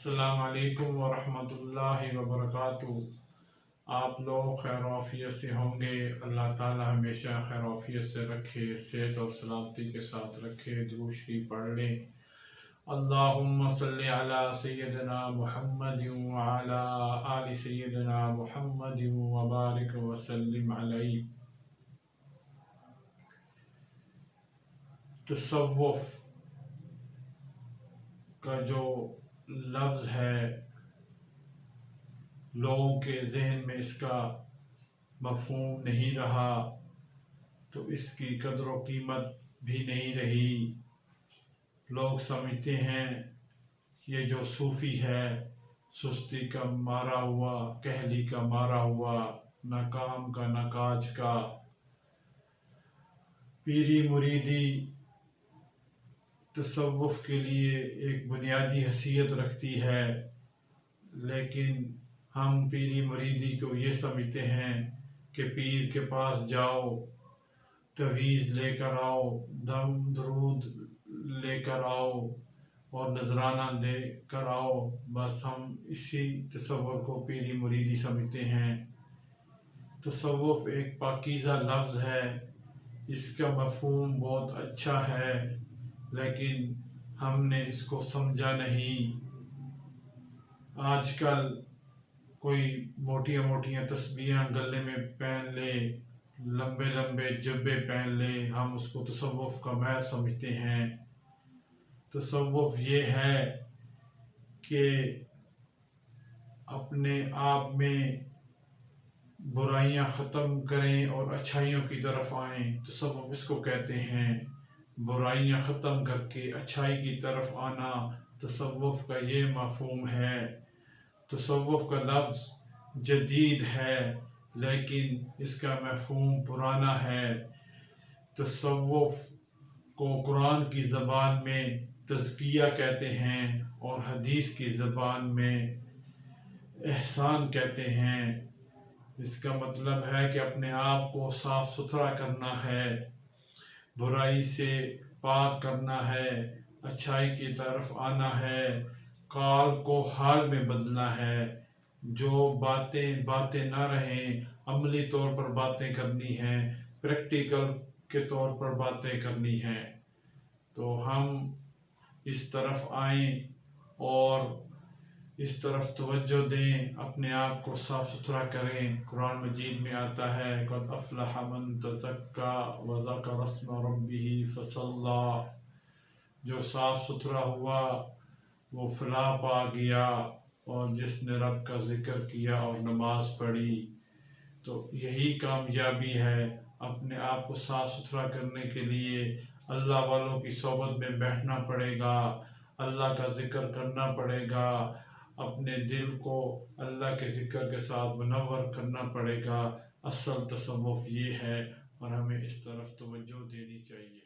السلام علیکم ورحمۃ اللہ وبرکاتہ۔ آپ لوگ خیر و عافیت سے ہوں گے۔ اللہ تعالی ہمیشہ خیر و عافیت سے رکھے، صحت اور سلامتی کے ساتھ رکھے۔ درود شریف پڑھ لیں۔ اللہم صلی علی سیدنا محمد وعلی آل سیدنا محمد وبارک وسلم علیہ۔ تصوف کا جو لفظ ہے، لوگوں کے ذہن میں اس کا مفہوم نہیں رہا، تو اس کی قدر و قیمت بھی نہیں رہی۔ لوگ سمجھتے ہیں یہ جو صوفی ہے، سستی کا مارا ہوا، کہلی کا مارا ہوا، نہ کام کا نہ کاج کا۔ پیری مریدی تصوف کے لیے ایک بنیادی حیثیت رکھتی ہے، لیکن ہم پیری مریدی کو یہ سمجھتے ہیں کہ پیر کے پاس جاؤ، تویز لے کر آؤ، دم درود لے کر آؤ اور نذرانہ دے کر آؤ، بس ہم اسی تصور کو پیری مریدی سمجھتے ہیں۔ تصوف ایک پاکیزہ لفظ ہے، اس کا مفہوم بہت اچھا ہے، لیکن ہم نے اس کو سمجھا نہیں۔ آج کل کوئی موٹیاں موٹیاں تسبیحاں گلے میں پہن لے، لمبے لمبے جبے پہن لے، ہم اس کو تصوف کا محض سمجھتے ہیں۔ تصوف یہ ہے کہ اپنے آپ میں برائیاں ختم کریں اور اچھائیوں کی طرف آئیں، تصوف اس کو کہتے ہیں۔ برائیاں ختم کر کے اچھائی کی طرف آنا، تصوف کا یہ مفہوم ہے۔ تصوف کا لفظ جدید ہے، لیکن اس کا مفہوم پرانا ہے۔ تصوف کو قرآن کی زبان میں تزکیہ کہتے ہیں اور حدیث کی زبان میں احسان کہتے ہیں۔ اس کا مطلب ہے کہ اپنے آپ کو صاف ستھرا کرنا ہے، برائی سے پاک کرنا ہے، اچھائی کی طرف آنا ہے، قال کو حال میں بدلنا ہے، جو باتیں نہ رہیں، عملی طور پر باتیں کرنی ہیں، پریکٹیکل کے طور پر باتیں کرنی ہیں۔ تو ہم اس طرف آئیں اور اس طرف توجہ دیں، اپنے آپ کو صاف ستھرا کریں۔ قرآن مجید میں آتا ہے قد افلح من تزکا وذکر اسم ربہ فصلی، جو صاف ستھرا ہوا وہ فلاح پا گیا، اور جس نے رب کا ذکر کیا اور نماز پڑھی۔ تو یہی کامیابی ہے۔ اپنے آپ کو صاف ستھرا کرنے کے لیے اللہ والوں کی صحبت میں بیٹھنا پڑے گا، اللہ کا ذکر کرنا پڑے گا، اپنے دل کو اللہ کے ذکر کے ساتھ منور کرنا پڑے گا۔ اصل تصوف یہ ہے اور ہمیں اس طرف توجہ دینی چاہیے۔